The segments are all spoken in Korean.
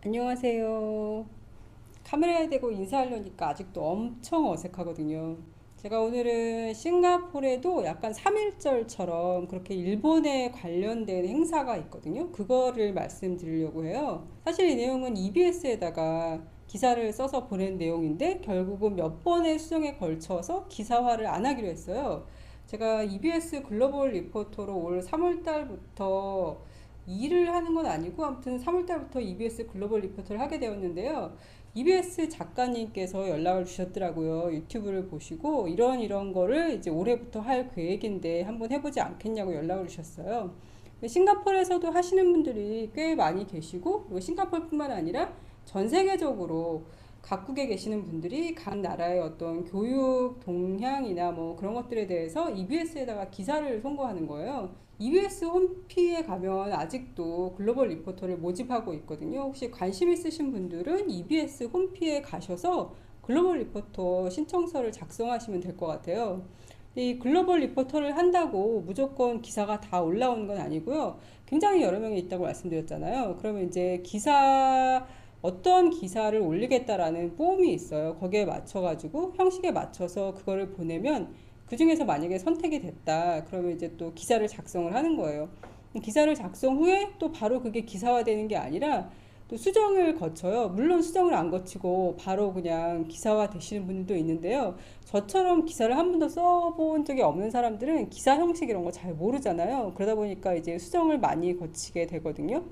안녕하세요. 카메라에 대고 인사하려니까 아직도 엄청 어색하거든요. 제가 오늘은 싱가포르에도 약간 3.1절처럼 그렇게 일본에 관련된 행사가 있거든요. 그거를 말씀드리려고 해요. 사실 이 내용은 EBS에다가 기사를 써서 보낸 내용인데 결국은 몇 번의 수정에 걸쳐서 기사화를 안 하기로 했어요. 제가 EBS 글로벌 리포터로 올 3월 달부터 일을 하는 건 아니고 아무튼 3월 달부터 EBS 글로벌 리포터를 하게 되었는데요. EBS 작가님께서 연락을 주셨더라고요. 유튜브를 보시고 이런 거를 이제 올해부터 할 계획인데 한번 해보지 않겠냐고 연락을 주셨어요. 싱가포르에서도 하시는 분들이 꽤 많이 계시고, 그리고 싱가포르뿐만 아니라 전 세계적으로 각국에 계시는 분들이 각 나라의 어떤 교육 동향이나 뭐 그런 것들에 대해서 EBS에다가 기사를 송고하는 거예요. EBS 홈피에 가면 아직도 글로벌 리포터를 모집하고 있거든요. 혹시 관심 있으신 분들은 EBS 홈피에 가셔서 글로벌 리포터 신청서를 작성하시면 될 것 같아요. 이 글로벌 리포터를 한다고 무조건 기사가 다 올라오는 건 아니고요. 굉장히 여러 명이 있다고 말씀드렸잖아요. 그러면 이제 어떤 기사를 올리겠다라는 폼이 있어요. 거기에 맞춰가지고 형식에 맞춰서 그거를 보내면 그 중에서 만약에 선택이 됐다. 그러면 이제 또 기사를 작성을 하는 거예요. 기사를 작성 후에 또 바로 그게 기사화되는 게 아니라 또 수정을 거쳐요. 물론 수정을 안 거치고 바로 그냥 기사화 되시는 분들도 있는데요. 저처럼 기사를 한 번도 써본 적이 없는 사람들은 기사 형식 이런 거 잘 모르잖아요. 그러다 보니까 이제 수정을 많이 거치게 되거든요.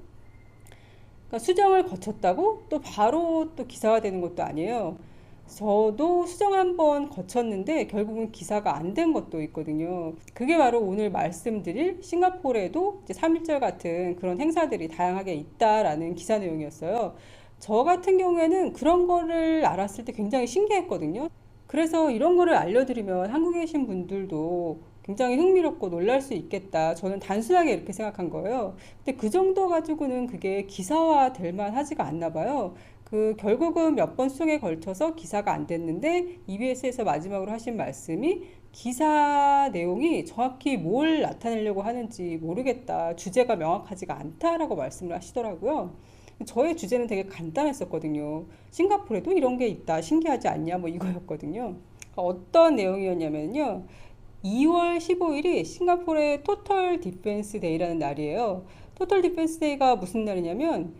그러니까 수정을 거쳤다고 또 바로 또 기사화 되는 것도 아니에요. 저도 수정 한 번 거쳤는데 결국은 기사가 안 된 것도 있거든요. 그게 바로 오늘 말씀드릴 싱가포르에도 이제 3.1절 같은 그런 행사들이 다양하게 있다라는 기사 내용이었어요. 저 같은 경우에는 그런 거를 알았을 때 굉장히 신기했거든요. 그래서 이런 거를 알려드리면 한국에 계신 분들도 굉장히 흥미롭고 놀랄 수 있겠다. 저는 단순하게 이렇게 생각한 거예요. 근데 그 정도 가지고는 그게 기사화 될 만하지가 않나 봐요. 결국은 몇 번 수정에 걸쳐서 기사가 안 됐는데 EBS에서 마지막으로 하신 말씀이 기사 내용이 정확히 뭘 나타내려고 하는지 모르겠다. 주제가 명확하지가 않다라고 말씀을 하시더라고요. 저의 주제는 되게 간단했었거든요. 싱가포르에도 이런 게 있다. 신기하지 않냐? 뭐 이거였거든요. 어떤 내용이었냐면요. 2월 15일이 싱가포르의 토털 디펜스 데이라는 날이에요. 토털 디펜스 데이가 무슨 날이냐면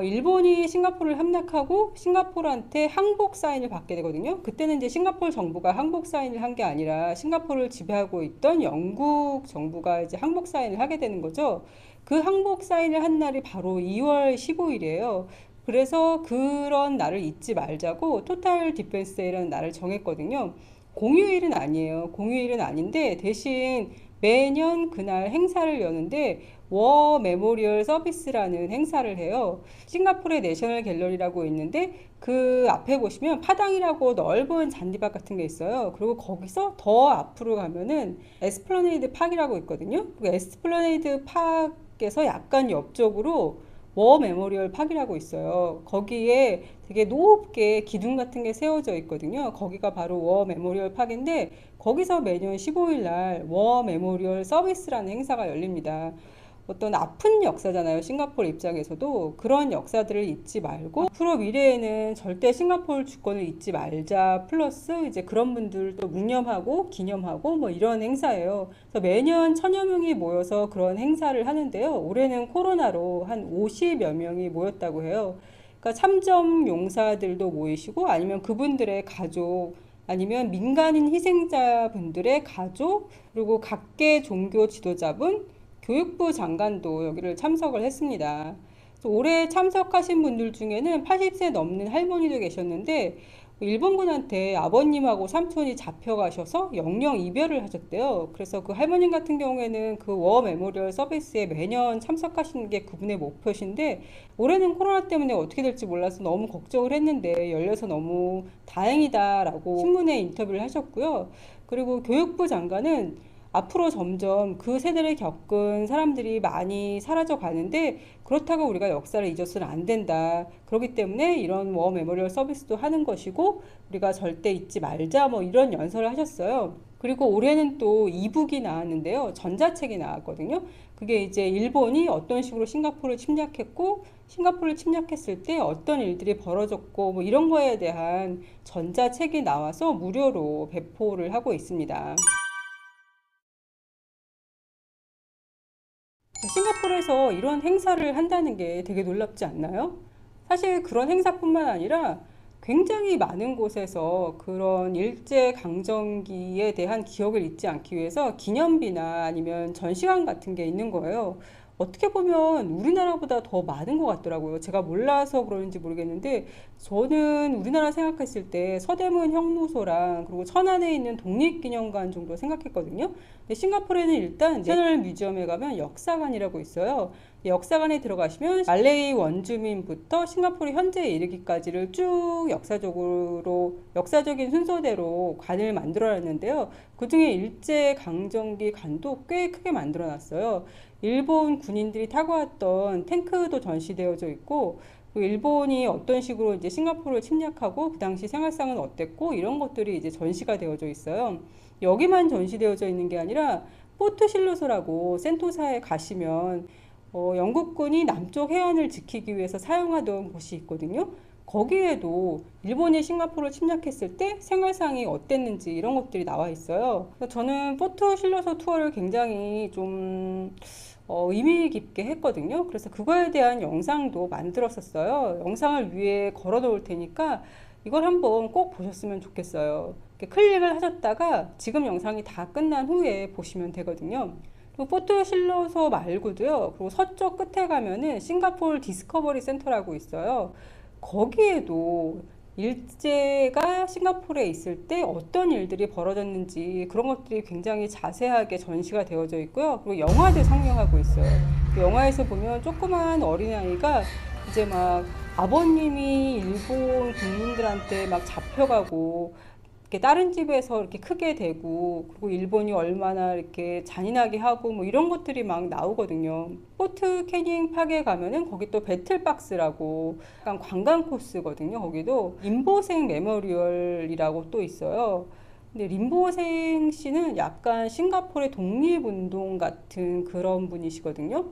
일본이 싱가포르를 함락하고 싱가포르한테 항복 사인을 받게 되거든요. 그때는 이제 싱가포르 정부가 항복 사인을 한 게 아니라 싱가포르를 지배하고 있던 영국 정부가 이제 항복 사인을 하게 되는 거죠. 그 항복 사인을 한 날이 바로 2월 15일이에요. 그래서 그런 날을 잊지 말자고 토탈 디펜스 데이라는 날을 정했거든요. 공휴일은 아니에요. 공휴일은 아닌데 대신 매년 그날 행사를 여는데 워 메모리얼 서비스라는 행사를 해요. 싱가포르의 내셔널 갤러리라고 있는데 그 앞에 보시면 파당이라고 넓은 잔디밭 같은 게 있어요. 그리고 거기서 더 앞으로 가면은 에스플라네이드 팍이라고 있거든요. 그 에스플라네이드 팍에서 약간 옆쪽으로 워 메모리얼 팍이라고 있어요. 거기에 되게 높게 기둥 같은 게 세워져 있거든요. 거기가 바로 워 메모리얼 팍인데 거기서 매년 15일 날 워 메모리얼 서비스라는 행사가 열립니다. 어떤 아픈 역사잖아요. 싱가포르 입장에서도 그런 역사들을 잊지 말고 앞으로 미래에는 절대 싱가포르 주권을 잊지 말자 플러스 이제 그런 분들도 묵념하고 기념하고 뭐 이런 행사예요. 그래서 매년 천여 명이 모여서 그런 행사를 하는데요. 올해는 코로나로 한 50여 명이 모였다고 해요. 그러니까 참전 용사들도 모이시고 아니면 그분들의 가족 아니면 민간인 희생자분들의 가족 그리고 각계 종교 지도자분 교육부 장관도 여기를 참석을 했습니다. 올해 참석하신 분들 중에는 80세 넘는 할머니도 계셨는데 일본 분한테 아버님하고 삼촌이 잡혀가셔서 영영 이별을 하셨대요. 그래서 그 할머님 같은 경우에는 그 워 메모리얼 서비스에 매년 참석하시는 게 그분의 목표신데 올해는 코로나 때문에 어떻게 될지 몰라서 너무 걱정을 했는데 열려서 너무 다행이다라고 신문에 인터뷰를 하셨고요. 그리고 교육부 장관은 앞으로 점점 그 세대를 겪은 사람들이 많이 사라져 가는데 그렇다고 우리가 역사를 잊어서는 안 된다. 그렇기 때문에 이런 워 메모리얼 서비스도 하는 것이고 우리가 절대 잊지 말자 뭐 이런 연설을 하셨어요. 그리고 올해는 또 이북이 나왔는데요. 전자책이 나왔거든요. 그게 이제 일본이 어떤 식으로 싱가포르를 침략했고, 싱가포르를 침략했을 때 어떤 일들이 벌어졌고, 뭐 이런 거에 대한 전자책이 나와서 무료로 배포를 하고 있습니다. 싱가포르에서 이런 행사를 한다는 게 되게 놀랍지 않나요? 사실 그런 행사뿐만 아니라 굉장히 많은 곳에서 그런 일제강점기에 대한 기억을 잊지 않기 위해서 기념비나 아니면 전시관 같은 게 있는 거예요. 어떻게 보면 우리나라보다 더 많은 것 같더라고요. 제가 몰라서 그러는지 모르겠는데 저는 우리나라 생각했을 때 서대문 형무소랑 그리고 천안에 있는 독립기념관 정도 생각했거든요. 근데 싱가포르에는 일단 내셔널 뮤지엄에 가면 역사관이라고 있어요. 역사관에 들어가시면 말레이 원주민부터 싱가포르 현재에 이르기까지를 쭉 역사적인 순서대로 관을 만들어 놨는데요. 그중에 일제강점기 관도 꽤 크게 만들어 놨어요. 일본 군인들이 타고 왔던 탱크도 전시되어져 있고, 일본이 어떤 식으로 이제 싱가포르를 침략하고 그 당시 생활상은 어땠고 이런 것들이 이제 전시가 되어져 있어요. 여기만 전시되어져 있는 게 아니라 포트 실로소라고 센토사에 가시면 영국군이 남쪽 해안을 지키기 위해서 사용하던 곳이 있거든요. 거기에도 일본이 싱가포르를 침략했을 때 생활상이 어땠는지 이런 것들이 나와 있어요. 저는 포트 실로소 투어를 굉장히 좀 의미 깊게 했거든요. 그래서 그거에 대한 영상도 만들었었어요. 영상을 위에 걸어 놓을 테니까 이걸 한번 꼭 보셨으면 좋겠어요. 이렇게 클릭을 하셨다가 지금 영상이 다 끝난 후에 보시면 되거든요. 그리고 포트 실로소 말고도요. 그리고 서쪽 끝에 가면은 싱가포르 디스커버리 센터라고 있어요. 거기에도 일제가 싱가포르에 있을 때 어떤 일들이 벌어졌는지 그런 것들이 굉장히 자세하게 전시가 되어져 있고요. 그리고 영화도 상영하고 있어요. 그 영화에서 보면 조그만 어린아이가 이제 막 아버님이 일본 국민들한테 막 잡혀가고 이렇게 다른 집에서 이렇게 크게 되고 그리고 일본이 얼마나 이렇게 잔인하게 하고 뭐 이런 것들이 막 나오거든요. 포트 캐닝 팍에 가면은 거기 또 배틀박스라고 약간 관광 코스거든요. 거기도 림보생 메모리얼이라고 또 있어요. 근데 림보생 씨는 약간 싱가포르의 독립운동 같은 그런 분이시거든요.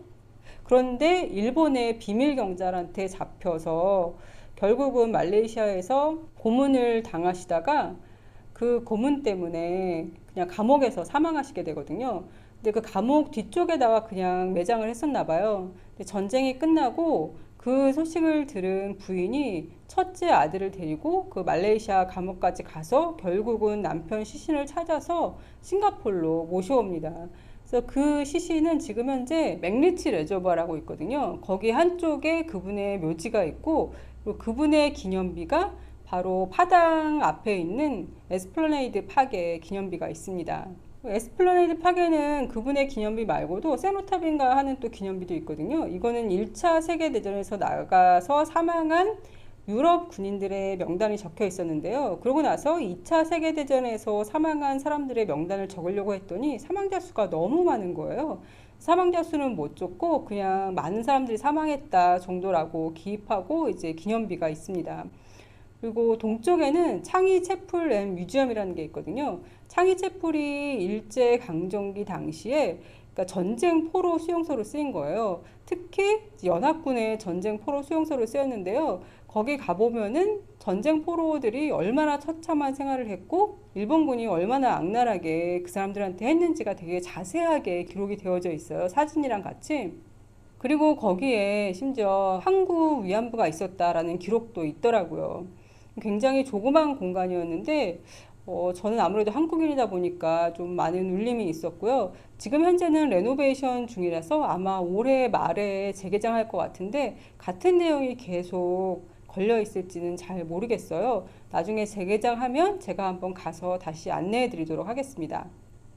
그런데 일본의 비밀 경찰한테 잡혀서 결국은 말레이시아에서 고문을 당하시다가 그 고문 때문에 그냥 감옥에서 사망하시게 되거든요. 근데 그 감옥 뒤쪽에다가 그냥 매장을 했었나 봐요. 근데 전쟁이 끝나고 그 소식을 들은 부인이 첫째 아들을 데리고 그 말레이시아 감옥까지 가서 결국은 남편 시신을 찾아서 싱가포르로 모셔옵니다. 그래서 그 시신은 지금 현재 맥리치 레저버라고 있거든요. 거기 한쪽에 그분의 묘지가 있고 그리고 그분의 기념비가 바로 파당 앞에 있는 에스플래네이드 팍에 기념비가 있습니다. 에스플래네이드 팍에는 그분의 기념비 말고도 세노탑인가 하는 또 기념비도 있거든요. 이거는 1차 세계대전에서 나가서 사망한 유럽 군인들의 명단이 적혀 있었는데요. 그러고 나서 2차 세계대전에서 사망한 사람들의 명단을 적으려고 했더니 사망자 수가 너무 많은 거예요. 사망자 수는 못 줬고 그냥 많은 사람들이 사망했다 정도라고 기입하고 이제 기념비가 있습니다. 그리고 동쪽에는 창이 채플 앤 뮤지엄이라는 게 있거든요. 창이 채플이 일제 강점기 당시에 그러니까 전쟁 포로 수용소로 쓰인 거예요. 특히 연합군의 전쟁 포로 수용소로 쓰였는데요. 거기 가보면은 전쟁 포로들이 얼마나 처참한 생활을 했고 일본군이 얼마나 악랄하게 그 사람들한테 했는지가 되게 자세하게 기록이 되어져 있어요. 사진이랑 같이. 그리고 거기에 심지어 한국 위안부가 있었다라는 기록도 있더라고요. 굉장히 조그만 공간이었는데 저는 아무래도 한국인이다 보니까 좀 많은 울림이 있었고요. 지금 현재는 레노베이션 중이라서 아마 올해 말에 재개장할 것 같은데 같은 내용이 계속 걸려 있을지는 잘 모르겠어요. 나중에 재개장하면 제가 한번 가서 다시 안내해 드리도록 하겠습니다.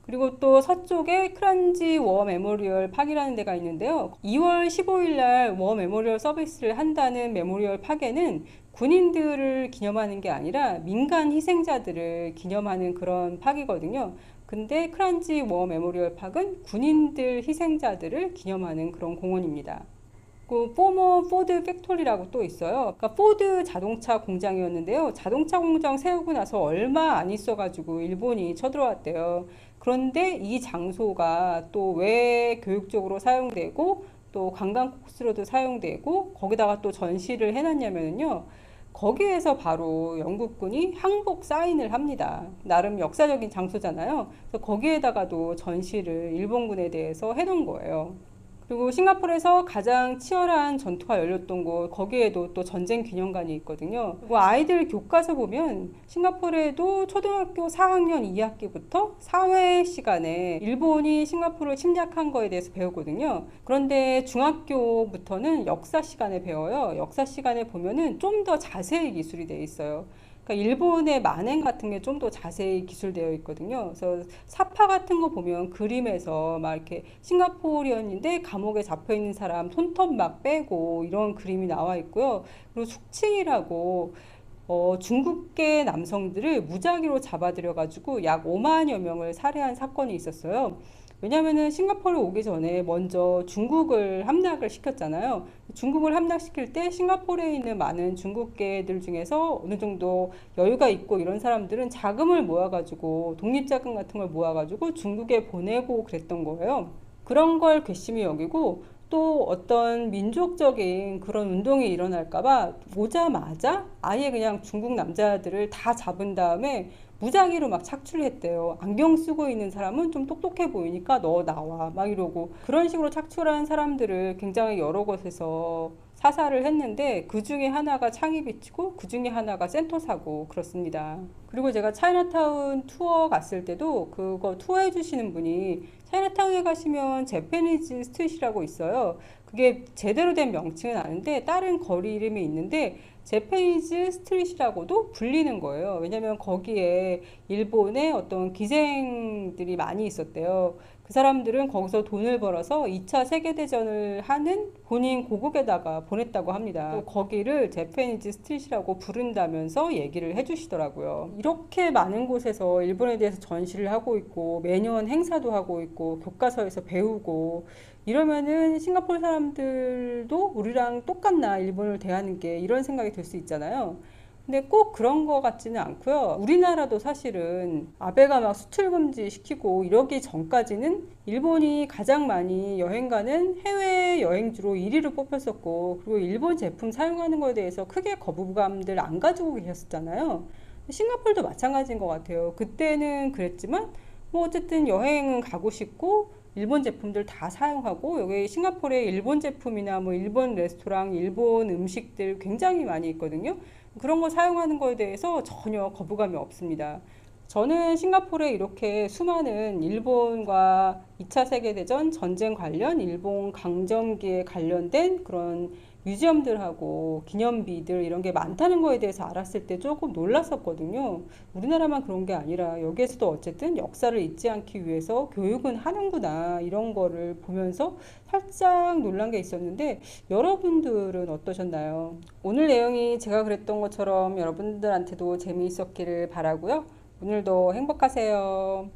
그리고 또 서쪽에 크란지 워 메모리얼 팍이라는 데가 있는데요. 2월 15일 날 워 메모리얼 서비스를 한다는 메모리얼 팍에는 군인들을 기념하는 게 아니라 민간 희생자들을 기념하는 그런 팍이거든요. 근데 크란지 워 메모리얼 팍은 군인들 희생자들을 기념하는 그런 공원입니다. 그 포머 포드 팩토리라고 또 있어요. 그러니까 포드 자동차 공장이었는데요. 자동차 공장 세우고 나서 얼마 안 있어가지고 일본이 쳐들어왔대요. 그런데 이 장소가 또 왜 교육적으로 사용되고 또 관광 코스로도 사용되고 거기다가 또 전시를 해놨냐면요. 거기에서 바로 영국군이 항복 사인을 합니다. 나름 역사적인 장소잖아요. 그래서 거기에다가도 전시를 일본군에 대해서 해놓은 거예요. 그리고 싱가포르에서 가장 치열한 전투가 열렸던 곳, 거기에도 또 전쟁 기념관이 있거든요. 그리고 아이들 교과서 보면 싱가포르에도 초등학교 4학년 2학기부터 사회 시간에 일본이 싱가포르를 침략한 거에 대해서 배우거든요. 그런데 중학교부터는 역사 시간에 배워요. 역사 시간에 보면은 좀 더 자세히 기술이 돼 있어요. 그러니까 일본의 만행 같은 게 좀 더 자세히 기술되어 있거든요. 그래서 사파 같은 거 보면 그림에서 막 이렇게 싱가포르인인데 감옥에 잡혀 있는 사람 손톱 막 빼고 이런 그림이 나와 있고요. 그리고 숙칭이라고 중국계 남성들을 무작위로 잡아들여가지고 약 5만여 명을 살해한 사건이 있었어요. 왜냐면은 싱가포르 오기 전에 먼저 중국을 함락을 시켰잖아요. 중국을 함락시킬 때 싱가포르에 있는 많은 중국계들 중에서 어느 정도 여유가 있고 이런 사람들은 자금을 모아가지고 독립자금 같은 걸 모아가지고 중국에 보내고 그랬던 거예요. 그런 걸 괘씸히 여기고 또 어떤 민족적인 그런 운동이 일어날까봐 오자마자 아예 그냥 중국 남자들을 다 잡은 다음에 무작위로 막 착출을 했대요. 안경 쓰고 있는 사람은 좀 똑똑해 보이니까 너 나와 막 이러고 그런 식으로 착출한 사람들을 굉장히 여러 곳에서 사살을 했는데 그 중에 하나가 창이비치고 그 중에 하나가 센토사고 그렇습니다. 그리고 제가 차이나타운 투어 갔을 때도 그거 투어해 주시는 분이 차이나타운에 가시면 재패니즈 스트릿이라고 있어요. 그게 제대로 된 명칭은 아는데 다른 거리 이름이 있는데 재패니즈 스트릿이라고도 불리는 거예요. 왜냐면 거기에 일본의 어떤 기생들이 많이 있었대요. 그 사람들은 거기서 돈을 벌어서 2차 세계대전을 하는 본인 고국에다가 보냈다고 합니다. 또 거기를 재패니즈 스트릿이라고 부른다면서 얘기를 해주시더라고요. 이렇게 많은 곳에서 일본에 대해서 전시를 하고 있고 매년 행사도 하고 있고 교과서에서 배우고 이러면은 싱가포르 사람들도 우리랑 똑같나 일본을 대하는 게 이런 생각이 들 수 있잖아요. 근데 꼭 그런 거 같지는 않고요. 우리나라도 사실은 아베가 막 수출 금지 시키고 이러기 전까지는 일본이 가장 많이 여행 가는 해외 여행지로 1위로 뽑혔었고 그리고 일본 제품 사용하는 거에 대해서 크게 거부감들 안 가지고 계셨잖아요. 싱가포르도 마찬가지인 것 같아요. 그때는 그랬지만 뭐 어쨌든 여행은 가고 싶고 일본 제품들 다 사용하고 여기 싱가포르에 일본 제품이나 뭐 일본 레스토랑, 일본 음식들 굉장히 많이 있거든요. 그런 거 사용하는 거에 대해서 전혀 거부감이 없습니다. 저는 싱가포르에 이렇게 수많은 일본과 2차 세계대전 전쟁 관련 일본 강점기에 관련된 그런 뮤지엄들하고 기념비들 이런 게 많다는 거에 대해서 알았을 때 조금 놀랐었거든요. 우리나라만 그런 게 아니라 여기에서도 어쨌든 역사를 잊지 않기 위해서 교육은 하는구나 이런 거를 보면서 살짝 놀란 게 있었는데 여러분들은 어떠셨나요? 오늘 내용이 제가 그랬던 것처럼 여러분들한테도 재미있었기를 바라고요. 오늘도 행복하세요.